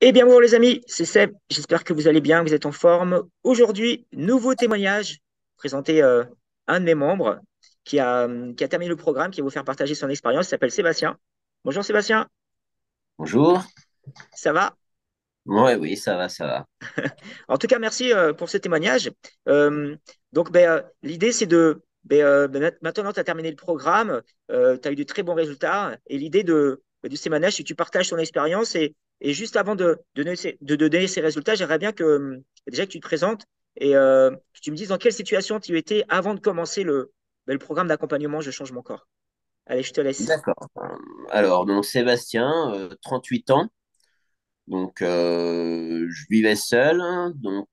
Eh bien, bonjour les amis, c'est Seb. J'espère que vous allez bien, vous êtes en forme. Aujourd'hui, nouveau témoignage, présenter un de mes membres qui a terminé le programme, qui va vous faire partager son expérience. Il s'appelle Sébastien. Bonjour Sébastien, Bonjour. ça va? Ouais, oui, ça va, ça va. En tout cas, merci pour ce témoignage. Euh, L'idée, c'est maintenant, tu as terminé le programme, tu as eu de très bons résultats. Et l'idée du témoignage, c'est que tu partages ton expérience. Et juste avant de donner ces résultats, j'aimerais bien déjà que tu te présentes et que tu me dises dans quelle situation tu étais avant de commencer le programme d'accompagnement Je change mon corps. Allez, je te laisse. D'accord. Alors, donc Sébastien, 38 ans. Donc, je vivais seul. Donc,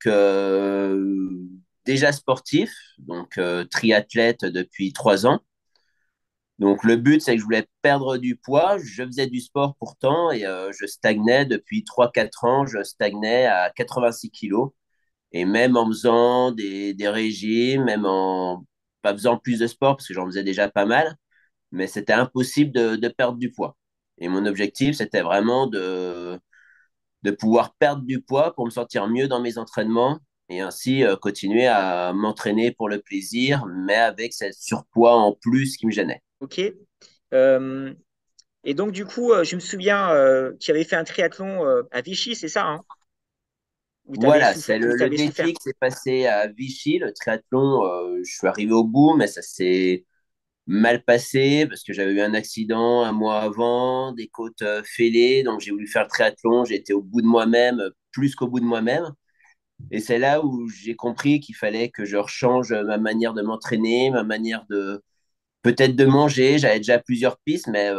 déjà sportif. Donc, triathlète depuis 3 ans. Donc, le but, c'est que je voulais perdre du poids. Je faisais du sport pourtant et je stagnais depuis 3 4 ans. Je stagnais à 86 kilos. Et même en faisant des régimes, même en pas faisant plus de sport, parce que j'en faisais déjà pas mal, mais c'était impossible de perdre du poids. Et mon objectif, c'était vraiment de pouvoir perdre du poids pour me sentir mieux dans mes entraînements et ainsi continuer à m'entraîner pour le plaisir, mais avec ce surpoids en plus qui me gênait. OK. Euh, et donc, du coup, je me souviens que tu avais fait un triathlon à Vichy, c'est ça, hein? Où tu avais Voilà, souffert, c'est où le t'avais souffert. déclic s'est passé à Vichy, le triathlon. Je suis arrivé au bout, mais ça s'est mal passé parce que j'avais eu un accident un mois avant, des côtes fêlées, donc j'ai voulu faire le triathlon. J'ai été au bout de moi-même, plus qu'au bout de moi-même. Et c'est là où j'ai compris qu'il fallait que je rechange ma manière de m'entraîner, ma manière de peut-être de manger. J'avais déjà plusieurs pistes, mais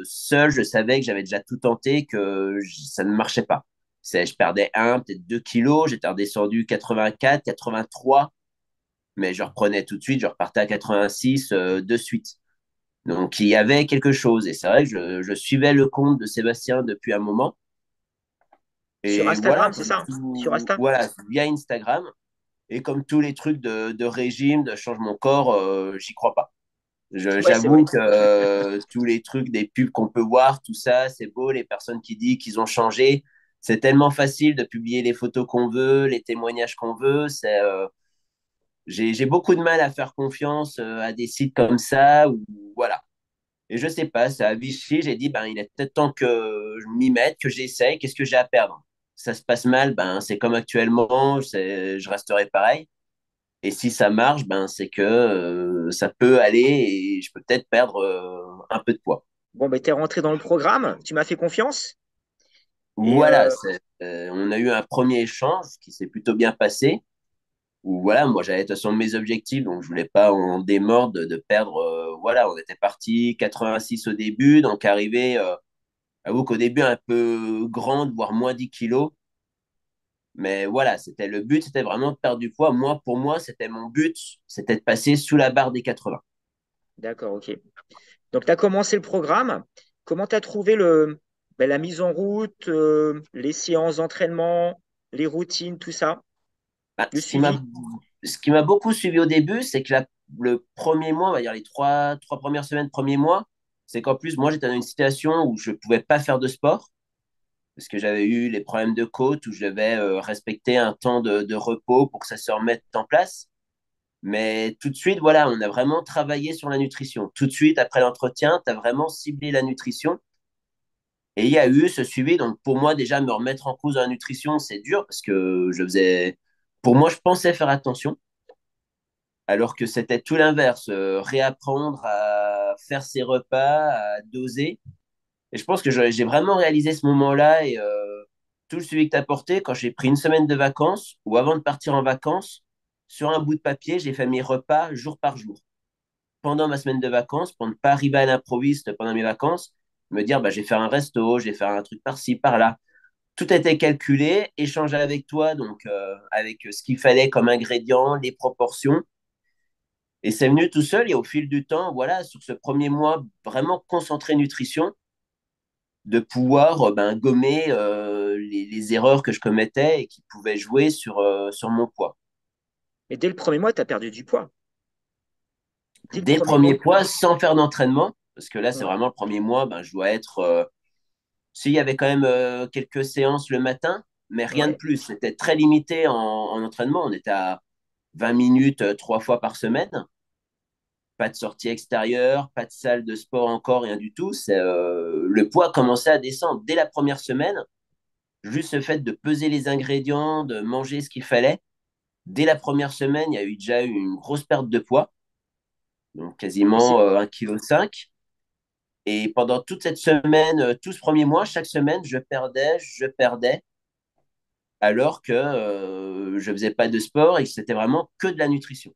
seul, je savais que j'avais déjà tout tenté, que ça ne marchait pas. Je perdais peut-être 2 kilos, j'étais redescendu 84, 83, mais je reprenais tout de suite, je repartais à 86 de suite. Donc il y avait quelque chose. Et c'est vrai que je suivais le compte de Sébastien depuis un moment. Sur Et voilà, Instagram, c'est ça, hein? Sur Insta? voilà, via Instagram. Et comme tous les trucs de régime, de changement de corps, j'y crois pas. Ouais, c'est J'avoue vrai. que tous les trucs des pubs qu'on peut voir, tout ça, c'est beau. Les personnes qui disent qu'ils ont changé, c'est tellement facile de publier les photos qu'on veut, les témoignages qu'on veut. J'ai beaucoup de mal à faire confiance à des sites comme ça. Voilà. Et je sais pas, c'est à Vichy, j'ai dit, ben, il est peut-être temps que je m'y mette, que j'essaye. Qu'est-ce que j'ai à perdre? Ça se passe mal, ben, c'est comme actuellement, je resterai pareil. Et si ça marche, ben, c'est que ça peut aller et je peux peut-être perdre un peu de poids. Bon, ben, t'es rentré dans le programme, tu m'as fait confiance. Et Voilà, on a eu un premier échange qui s'est plutôt bien passé. Où voilà, moi j'avais de toute façon mes objectifs, donc je voulais pas en démordre de perdre. Voilà, on était parti 86 au début, donc arrivé, avoue qu'au début un peu grande, voire moins 10 kilos. Mais voilà, c'était le but, c'était vraiment de perdre du poids. Moi, pour moi, c'était mon but, c'était de passer sous la barre des 80. d'accord, ok. Donc, tu as commencé le programme. Comment tu as trouvé la mise en route, les séances d'entraînement, les routines, tout ça, Bah, le suivi? ce qui m'a beaucoup suivi au début, c'est que le premier mois, on va dire les trois premières semaines, premier mois, c'est qu'en plus, moi, j'étais dans une situation où je ne pouvais pas faire de sport parce que j'avais eu les problèmes de côte où je devais respecter un temps de repos pour que ça se remette en place. Mais tout de suite, voilà, on a vraiment travaillé sur la nutrition. Tout de suite, après l'entretien, tu as vraiment ciblé la nutrition. Et il y a eu ce suivi. Donc, pour moi, déjà, me remettre en cause dans la nutrition, c'est dur parce que je faisais. Pour moi, je pensais faire attention, alors que c'était tout l'inverse. Réapprendre à faire ses repas, à doser. Et je pense que j'ai vraiment réalisé ce moment-là et tout le suivi que tu as porté quand j'ai pris une semaine de vacances ou avant de partir en vacances, sur un bout de papier, j'ai fait mes repas jour par jour. Pendant ma semaine de vacances, pour ne pas arriver à l'improviste pendant mes vacances, me dire, bah, je vais faire un resto, je vais faire un truc par-ci, par-là. Tout était calculé, échangé avec toi, donc avec ce qu'il fallait comme ingrédients, les proportions. Et c'est venu tout seul et au fil du temps, voilà, sur ce premier mois, vraiment concentré nutrition, de pouvoir ben, gommer les erreurs que je commettais et qui pouvaient jouer sur mon poids. Mais dès le premier mois, tu as perdu du poids. Dès le Dès le premier premier mois. poids, sans faire d'entraînement, parce que là, c'est Ouais. vraiment le premier mois, ben, je dois être S'il y avait quand même quelques séances le matin, mais rien de Ouais, plus. C'était très limité en entraînement. On était à 20 minutes 3 fois par semaine. Pas de sortie extérieure, pas de salle de sport encore, rien du tout. Le poids commençait à descendre dès la première semaine. Juste le fait de peser les ingrédients, de manger ce qu'il fallait. Dès la première semaine, il y a eu déjà eu une grosse perte de poids, donc mais quasiment 1,5 kg. Et pendant toute cette semaine, tout ce premier mois, chaque semaine, je perdais, alors que je faisais pas de sport et que c'était vraiment que de la nutrition.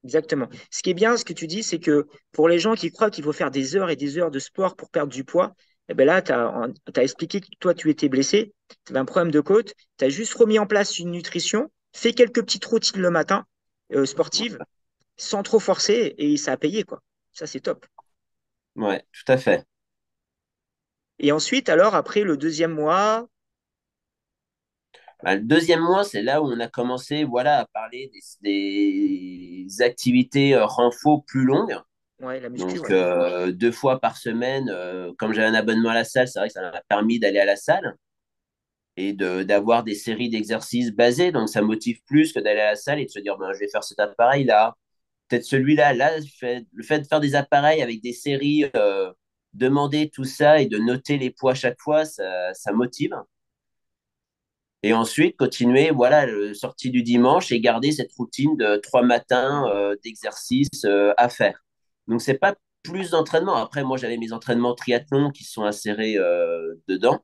exactement. Ce qui est bien, ce que tu dis, c'est que pour les gens qui croient qu'il faut faire des heures et des heures de sport pour perdre du poids, eh ben là, tu as expliqué que toi, tu étais blessé, tu avais un problème de côte, tu as juste remis en place une nutrition, fait quelques petites routines le matin, sportives, sans trop forcer, et ça a payé, quoi. Ça, c'est top. Ouais, tout à fait. Et ensuite, alors, après le deuxième mois, Bah, le deuxième mois, c'est là où on a commencé, voilà, à parler des activités renfo plus longues. ouais, la muscu, Donc, ouais. 2 fois par semaine, comme j'avais un abonnement à la salle, c'est vrai que ça m'a permis d'aller à la salle et d'avoir des séries d'exercices basés. Donc, ça motive plus que d'aller à la salle et de se dire, ben, je vais faire cet appareil-là, peut-être celui-là. Là, le fait de faire des appareils avec des séries, demander tout ça et de noter les poids chaque fois, ça motive. Et ensuite, continuer, voilà, sortie du dimanche et garder cette routine de 3 matins d'exercice à faire. Donc, c'est pas plus d'entraînement. Après, moi, j'avais mes entraînements triathlon qui sont insérés dedans.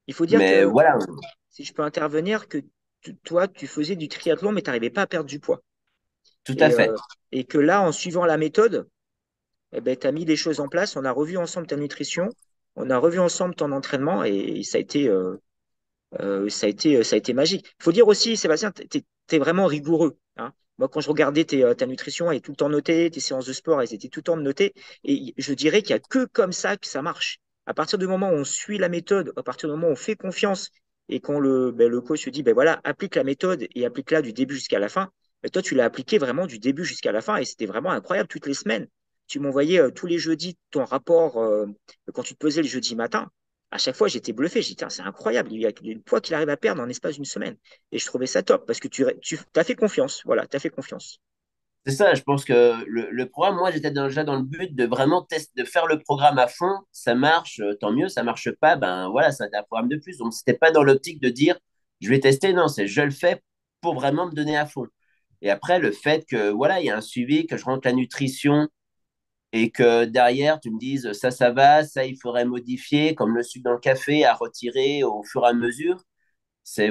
Il faut dire Mais que, voilà, si je peux intervenir, que toi, tu faisais du triathlon, mais tu n'arrivais pas à perdre du poids. tout à Et, fait. et que là, en suivant la méthode, eh ben, tu as mis des choses en place, on a revu ensemble ta nutrition, on a revu ensemble ton entraînement, et ça a été magique. Il faut dire aussi, Sébastien, tu es vraiment rigoureux. Hein. Moi, quand je regardais ta nutrition, elle est tout le temps notée, tes séances de sport, elles étaient tout le temps notées. Et je dirais qu'il n'y a que comme ça que ça marche. À partir du moment où on suit la méthode, à partir du moment où on fait confiance et quand le coach se dit, ben voilà, applique la méthode et applique-la du début jusqu'à la fin, ben toi, tu l'as appliqué vraiment du début jusqu'à la fin et c'était vraiment incroyable toutes les semaines. Tu m'envoyais tous les jeudis ton rapport quand tu te pesais le jeudi matin. À chaque fois, j'étais bluffé. J'ai dit, c'est incroyable. Il y a le poids qu'il arrive à perdre en espace d'une semaine. Et je trouvais ça top parce que tu as fait confiance. Voilà, tu as fait confiance. C'est ça, je pense que le programme, moi, j'étais déjà dans le but de vraiment tester, de faire le programme à fond. Ça marche, tant mieux. Ça marche pas, ben voilà, ça a été un programme de plus. Donc, c'était pas dans l'optique de dire, je vais tester. Non, c'est je le fais pour vraiment me donner à fond. Et après, le fait que, voilà, il y a un suivi, que je rentre la nutrition et que derrière, tu me dises, ça va, ça, il faudrait modifier, comme le sucre dans le café, à retirer au fur et à mesure.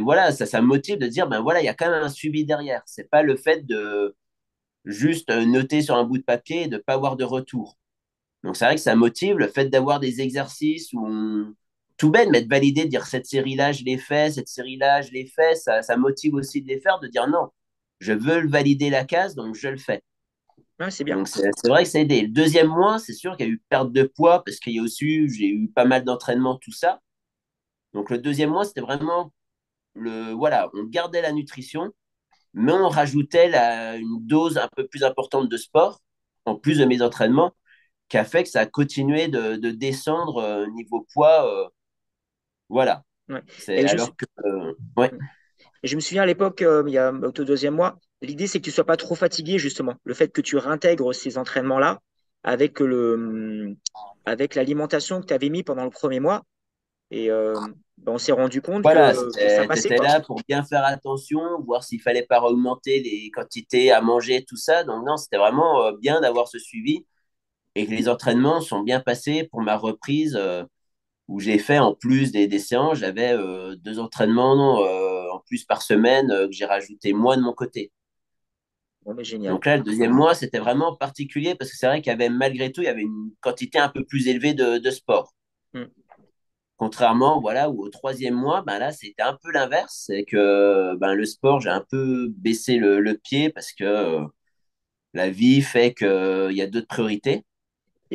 Voilà, ça me motive de dire, ben voilà, il y a quand même un suivi derrière. C'est pas le fait de juste noter sur un bout de papier et de ne pas avoir de retour. Donc c'est vrai que ça motive le fait d'avoir des exercices où tout bête, mais de valider, de dire cette série-là, je l'ai fait, cette série-là, je l'ai fait, ça motive aussi de les faire, de dire non, je veux le valider la case, donc je le fais. Ouais, c'est bien. Donc c'est vrai que ça a aidé. Le deuxième mois, c'est sûr qu'il y a eu perte de poids parce qu'il y a aussi, j'ai eu pas mal d'entraînement, tout ça. Donc le deuxième mois, c'était vraiment voilà, on gardait la nutrition, mais on rajoutait une dose un peu plus importante de sport, en plus de mes entraînements, qui a fait que ça a continué de descendre niveau poids. Voilà. Ouais. C'est Et alors que. Ouais. et je me souviens à l'époque, il y a au deuxième mois, l'idée c'est que tu sois pas trop fatigué, justement. Le fait que tu réintègres ces entraînements-là avec avec l'alimentation que tu avais mis pendant le premier mois. Et ben, on s'est rendu compte Voilà, que ça tu passait, étais quoi. là pour bien faire attention, voir s'il fallait pas augmenter les quantités à manger, tout ça. Donc, non, c'était vraiment bien d'avoir ce suivi et que les entraînements sont bien passés pour ma reprise où j'ai fait en plus des séances, j'avais 2 entraînements en plus par semaine que j'ai rajouté moi de mon côté. Bon, mais génial. Donc là, le deuxième mois, c'était vraiment particulier parce que c'est vrai qu'il y avait malgré tout, il y avait une quantité un peu plus élevée de sport. Mm. Contrairement, voilà, où au troisième mois, ben là, c'était un peu l'inverse. C'est que ben, le sport, j'ai un peu baissé le pied parce que la vie fait qu'il y a d'autres priorités.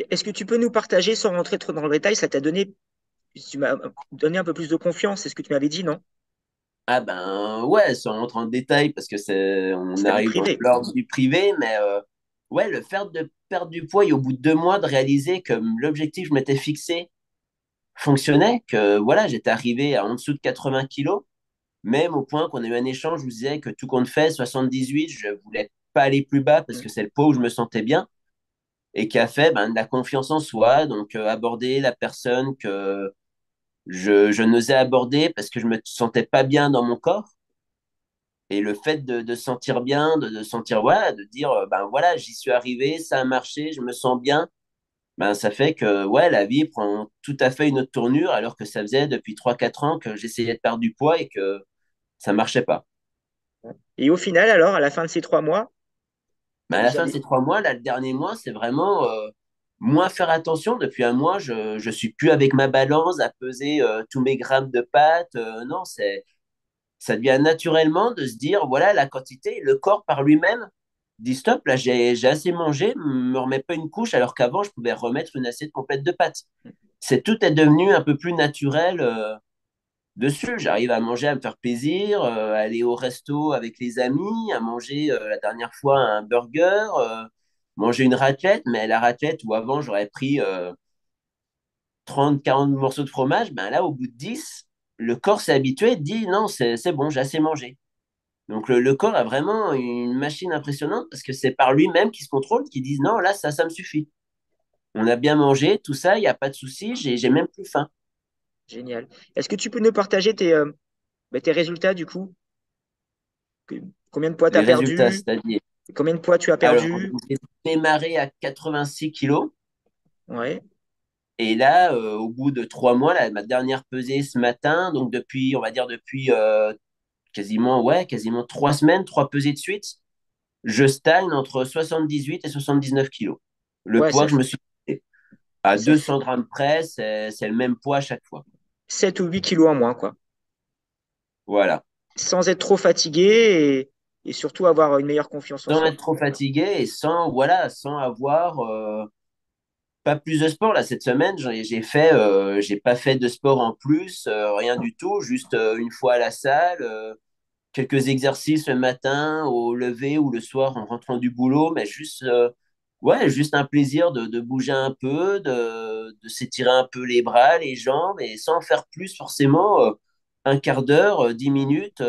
Est-ce que tu peux nous partager, sans rentrer trop dans le détail, ça t'a donné, tu m'as donné un peu plus de confiance, c'est ce que tu m'avais dit, non? Ah ben ouais, sans rentrer en détail parce que on C'est ta vie arrive dans privée. l'ordre du privé, mais ouais, le fait de perdre du poids et au bout de 2 mois de réaliser que l'objectif que je m'étais fixé fonctionnait, que voilà, j'étais arrivé à en dessous de 80 kilos, même au point qu'on a eu un échange, je vous disais que tout compte fait, 78, je voulais pas aller plus bas parce Mm. que c'est le poids où je me sentais bien et qui a fait ben, de la confiance en soi, donc aborder la personne que je n'osais aborder parce que je me sentais pas bien dans mon corps. Et le fait de sentir bien, de sentir, voilà, de dire, ben voilà, j'y suis arrivé, ça a marché, je me sens bien, ben ça fait que, ouais, la vie prend tout à fait une autre tournure, alors que ça faisait depuis 3 4 ans que j'essayais de perdre du poids et que ça marchait pas. Et au final, alors, à la fin de ces 3 mois, Ben à la vous fin de avez. ces 3 mois, là, le dernier mois, c'est vraiment moins faire attention. Depuis un mois, je suis plus avec ma balance à peser tous mes grammes de pâtes. Non, ça devient naturellement de se dire, voilà, la quantité, le corps par lui-même dit stop, là j'ai assez mangé, me remets pas une couche, alors qu'avant je pouvais remettre une assiette complète de pâtes. C'est tout est devenu un peu plus naturel dessus. J'arrive à manger, à me faire plaisir, aller au resto avec les amis, à manger la dernière fois un burger, manger une raclette, mais la raclette où avant j'aurais pris 30, 40 morceaux de fromage, ben là au bout de 10, le corps s'est habitué et dit non, c'est bon, j'ai assez mangé. Donc le corps a vraiment une machine impressionnante parce que c'est par lui-même qui se contrôle, qui dit non, là, ça me suffit. On a bien mangé, tout ça, il n'y a pas de souci, j'ai même plus faim. Génial. Est-ce que tu peux nous partager tes résultats du coup? Que- Combien de poids tu as Les résultats, perdu? c'est-à-dire, Combien de poids tu as alors, perdu? j'ai démarré à 86 kilos Ouais, et là, au bout de 3 mois, là, ma dernière pesée ce matin, donc depuis, on va dire depuis quasiment, ouais, quasiment 3 semaines, 3 pesées de suite, je stagne entre 78 et 79 kilos. Le ouais, poids que je me suis fait à ça fait 200 grammes près, c'est le même poids à chaque fois. 7 ou 8 kilos en moins, quoi. Voilà. Sans être trop fatigué et surtout avoir une meilleure confiance en Sans soi. être trop fatigué et sans, voilà, sans avoir pas plus de sport. Là, cette semaine, j'ai pas fait de sport en plus, rien du tout, juste une fois à la salle, quelques exercices le matin, au lever ou le soir en rentrant du boulot, mais juste, ouais, juste un plaisir de bouger un peu, de s'étirer un peu les bras, les jambes, et sans faire plus forcément un quart d'heure, 10 minutes.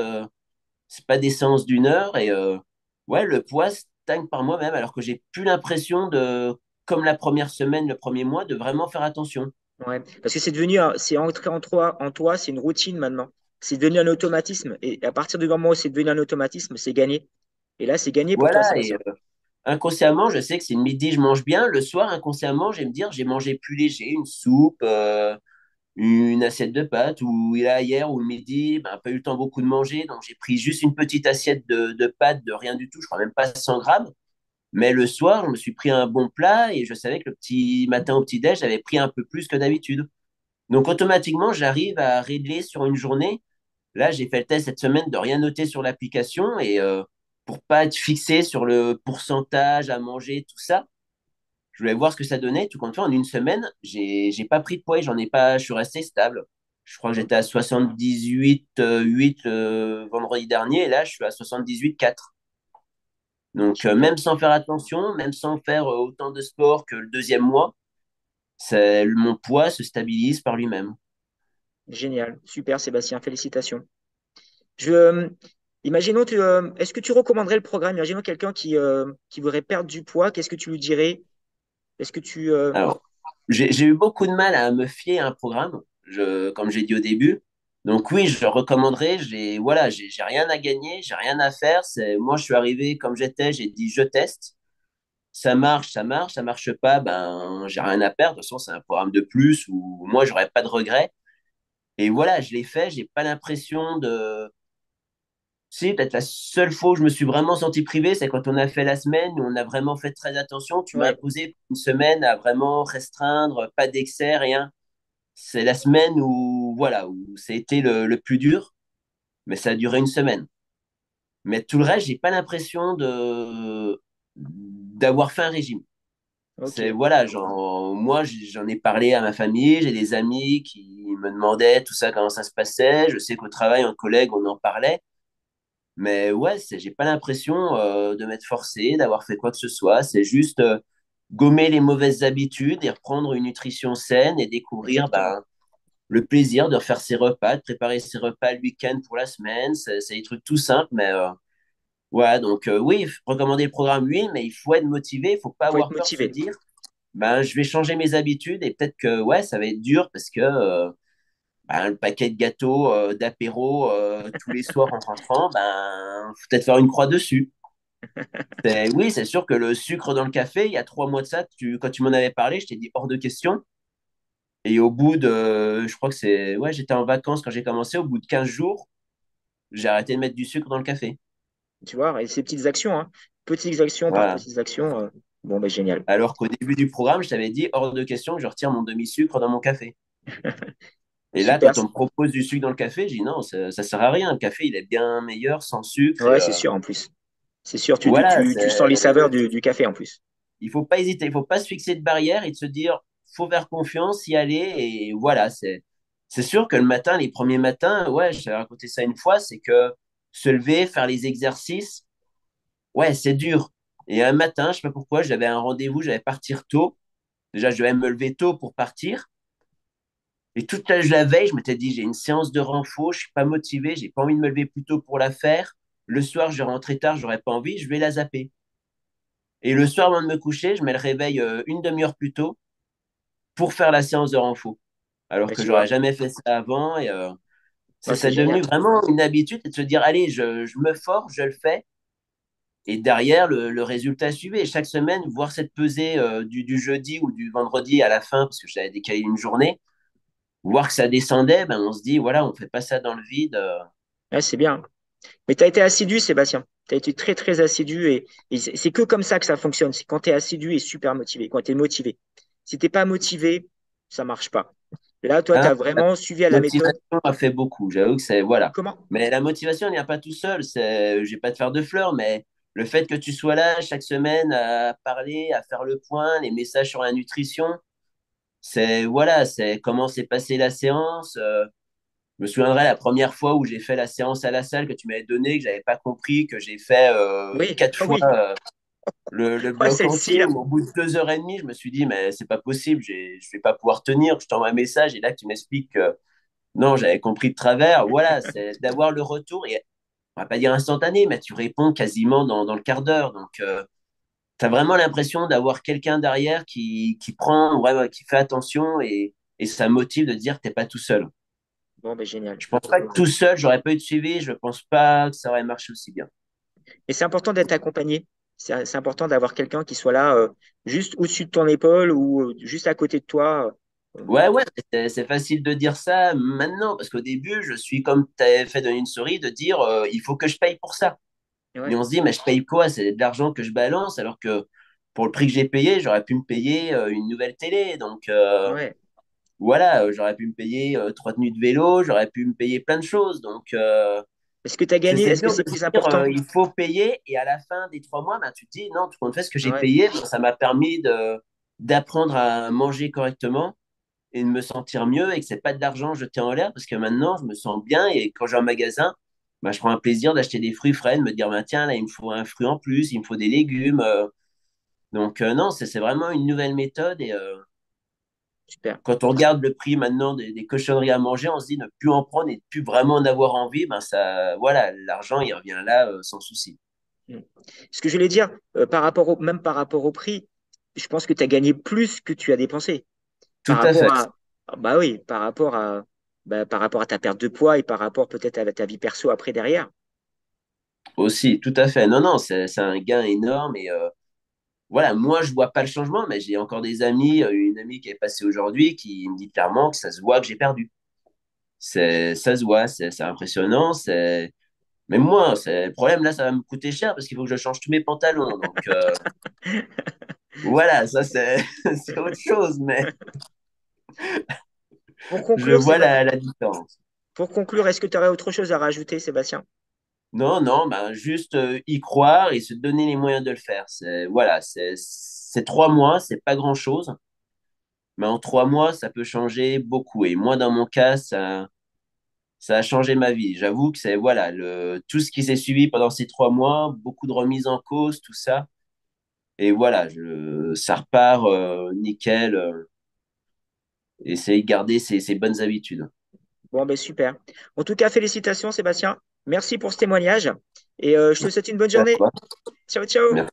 C'est pas des séances d'1 heure et ouais, le poids stagne par moi-même alors que j'ai plus l'impression de, comme la première semaine, le premier mois, de vraiment faire attention. Ouais, parce que c'est entré en toi, c'est une routine maintenant. C'est devenu un automatisme. Et à partir du moment où c'est devenu un automatisme, c'est gagné. Et là, c'est gagné pour toi, Voilà, et Sébastien. inconsciemment, je sais que c'est le midi, je mange bien. Le soir, inconsciemment, je vais me dire, j'ai mangé plus léger, une soupe, une assiette de pâtes, ou là, hier ou le midi, ben, pas eu le temps beaucoup de manger, donc j'ai pris juste une petite assiette de pâtes, de rien du tout, je crois même pas 100 grammes. Mais le soir, je me suis pris un bon plat et je savais que le petit matin au petit-déj, j'avais pris un peu plus que d'habitude. Donc automatiquement, j'arrive à régler sur une journée. Là, j'ai fait le test cette semaine de rien noter sur l'application et pour pas être fixé sur le pourcentage à manger, tout ça, je voulais voir ce que ça donnait. Tout compte fait, en une semaine, j'ai pas pris de poids, et j'en ai pas, je suis resté stable. Je crois que j'étais à 78,8 vendredi dernier et là, je suis à 78,4. Donc Super. même sans faire attention, même sans faire autant de sport que le deuxième mois, mon poids se stabilise par lui-même. Génial. Super, Sébastien. Félicitations. Je, imaginons, est-ce que tu recommanderais le programme? Imaginons quelqu'un qui voudrait perdre du poids. Qu'est-ce que tu lui dirais? Est-ce que tu. Alors, j'ai eu beaucoup de mal à me fier à un programme, comme j'ai dit au début. Donc oui, je recommanderais. Voilà, j'ai rien à gagner, j'ai rien à faire. Moi, je suis arrivé comme j'étais, j'ai dit je teste. Ça marche, ça marche, ça marche pas, ben j'ai rien à perdre. De toute façon, c'est un programme de plus où moi, j'aurais pas de regrets. Et voilà, je l'ai fait. J'ai pas l'impression de. Si, peut-être la seule fois où je me suis vraiment senti privé, c'est quand on a fait la semaine où on a vraiment fait très attention. Tu m'as Ouais, imposé une semaine à vraiment restreindre, pas d'excès, rien. C'est la semaine où, voilà, où c'était le plus dur, mais ça a duré une semaine. Mais tout le reste, j'ai pas l'impression d'avoir fait un régime. C'est, ok. voilà, moi, j'en ai parlé à ma famille, j'ai des amis qui me demandaient tout ça, comment ça se passait. Je sais qu'au travail, un collègue, on en parlait. Mais ouais, j'ai pas l'impression de m'être forcé, d'avoir fait quoi que ce soit. C'est juste gommer les mauvaises habitudes et reprendre une nutrition saine et découvrir Exactement. ben, le plaisir de refaire ses repas, de préparer ses repas le week-end pour la semaine. C'est des trucs tout simples, mais voilà. Donc, oui, recommander le programme, oui, mais il faut être motivé. Il faut pas Il faut être avoir peur de se motivé. dire, ben, je vais changer mes habitudes et peut-être que, ouais, ça va être dur parce que ben, le paquet de gâteaux, d'apéro tous les soirs en rentrant, ben, faut peut-être faire une croix dessus. Oui, c'est sûr que le sucre dans le café, il y a 3 mois de ça, quand tu m'en avais parlé, je t'ai dit hors de question. Et au bout de, je crois que c'est, ouais, j'étais en vacances quand j'ai commencé, au bout de 15 jours, j'ai arrêté de mettre du sucre dans le café. Tu vois, et ces petites actions, hein, petites actions par Voilà. petites actions, bon, ben, génial. Alors qu'au début du programme, je t'avais dit hors de question que je retire mon demi-sucre dans mon café. Et là, Super. quand on me propose du sucre dans le café, je dis non, ça sert à rien. Le café, il est bien meilleur sans sucre. Ouais, c'est sûr en plus. C'est sûr, Voilà, tu sens les saveurs du café en plus. il faut pas hésiter, il faut pas se fixer de barrière et de se dire, faut faire confiance, y aller. Et voilà, c'est sûr que le matin, les premiers matins, ouais, je t'avais raconté ça une fois, c'est que se lever, faire les exercices, ouais, c'est dur. Et un matin, je sais pas pourquoi, j'avais un rendez-vous, j'allais partir tôt. Déjà, je devais me lever tôt pour partir. Et toute la veille, je m'étais dit, j'ai une séance de renfo, je suis pas motivé, j'ai pas envie de me lever plus tôt pour la faire. Le soir, je rentrais tard, j'aurais pas envie, je vais la zapper. Et le soir, avant de me coucher, je mets le réveil une demi-heure plus tôt pour faire la séance de renfo. Alors Mais que tu j'aurais vois, jamais fait ça avant. Et ouais, c'est c'est devenu génial. vraiment une habitude et de se dire, allez, je me force, je le fais. Et derrière, le résultat suivait. Et chaque semaine, voir cette pesée du jeudi ou du vendredi à la fin, parce que j'avais décalé une journée, voir que ça descendait, ben, on se dit, voilà, on ne fait pas ça dans le vide. Ouais, c'est bien. Mais tu as été assidu, Sébastien. Tu as été très, très assidu et c'est que comme ça que ça fonctionne. C'est quand tu es assidu et super motivé, quand tu es motivé. Si t'es pas motivé, ça marche pas. Et là, toi, tu Hein, as vraiment suivi à la la méthode. motivation a fait beaucoup. J'avoue que c'est, voilà. Comment? Mais la motivation, il n'y a pas tout seul. Je vais pas te faire de fleurs, mais le fait que tu sois là chaque semaine à parler, à faire le point, les messages sur la nutrition, voilà, c'est comment s'est passée la séance. Je me souviendrai la première fois où j'ai fait la séance à la salle que tu m'avais donnée, que j'avais pas compris, que j'ai fait Oui, quatre ah fois oui. le Ouais, bloc celle-ci, entier. là. Au bout de 2 heures et demie, je me suis dit, mais c'est pas possible, je vais pas pouvoir tenir. Je t'envoie un message et là, tu m'expliques que non, j'avais compris de travers. Voilà, c'est d'avoir le retour et on va pas dire instantané, mais tu réponds quasiment dans le quart d'heure. Donc, tu as vraiment l'impression d'avoir quelqu'un derrière qui prend, vraiment, qui fait attention et ça motive de dire que tu n'es pas tout seul. Bon, ben génial. Je pense pas que tout seul, j'aurais pas eu de suivi. Je pense pas que ça aurait marché aussi bien. Et c'est important d'être accompagné. C'est important d'avoir quelqu'un qui soit là, juste au-dessus de ton épaule ou juste à côté de toi. Ouais, ouais, c'est facile de dire ça maintenant, parce qu'au début, je suis comme tu avais fait dans une souris, de dire il faut que je paye pour ça. Et Ouais, on se dit, mais je paye quoi? C'est de l'argent que je balance, alors que pour le prix que j'ai payé, j'aurais pu me payer une nouvelle télé. Donc ouais. voilà, j'aurais pu me payer 3 tenues de vélo, j'aurais pu me payer plein de choses. Donc Est-ce que tu as gagné? c'est Est-ce que dur de c'est se plus dire, important? il faut payer, et à la fin des 3 mois, ben, tu te dis, non, tout compte fait, ce que j'ai Ouais. payé, ben, ça m'a permis d'apprendre à manger correctement et de me sentir mieux et que c'est pas de l'argent jeté en l'air parce que maintenant je me sens bien et quand je vais en magasin, bah, je prends un plaisir d'acheter des fruits frais, de me dire bah, tiens là il me faut un fruit en plus, il me faut des légumes. Donc non, c'est vraiment une nouvelle méthode et Super. quand on regarde le prix maintenant des cochonneries à manger, on se dit ne plus en prendre et ne plus vraiment en avoir envie, ben ça voilà, l'argent il revient là sans souci. Mm. Ce que je voulais dire, même par rapport au prix, je pense que tu as gagné plus que tu as dépensé. Par Tout à rapport fait. à, bah oui, par rapport à ta perte de poids et par rapport peut-être à ta vie perso après derrière. Aussi, tout à fait. Non, non, c'est un gain énorme et voilà, moi, je vois pas le changement, mais j'ai encore des amis, une amie qui est passée aujourd'hui qui me dit clairement que ça se voit que j'ai perdu. Ça se voit, c'est impressionnant. Même moi, le problème là, ça va me coûter cher parce qu'il faut que je change tous mes pantalons. Donc voilà, ça c'est c'est autre chose, mais Pour je conclure, vois la différence. est-ce que tu aurais autre chose à rajouter, Sébastien? Non, non, ben, juste y croire et se donner les moyens de le faire. Voilà, c'est 3 mois, c'est pas grand-chose, mais en 3 mois, ça peut changer beaucoup. Et moi, dans mon cas, ça a changé ma vie. J'avoue que c'est voilà, tout ce qui s'est suivi pendant ces 3 mois, beaucoup de remises en cause, tout ça. Et voilà, ça repart nickel. essayer de garder ses bonnes habitudes. Bon, ben super. En tout cas, félicitations, Sébastien. Merci pour ce témoignage et je te souhaite une bonne À journée. toi. Ciao, ciao. Merci.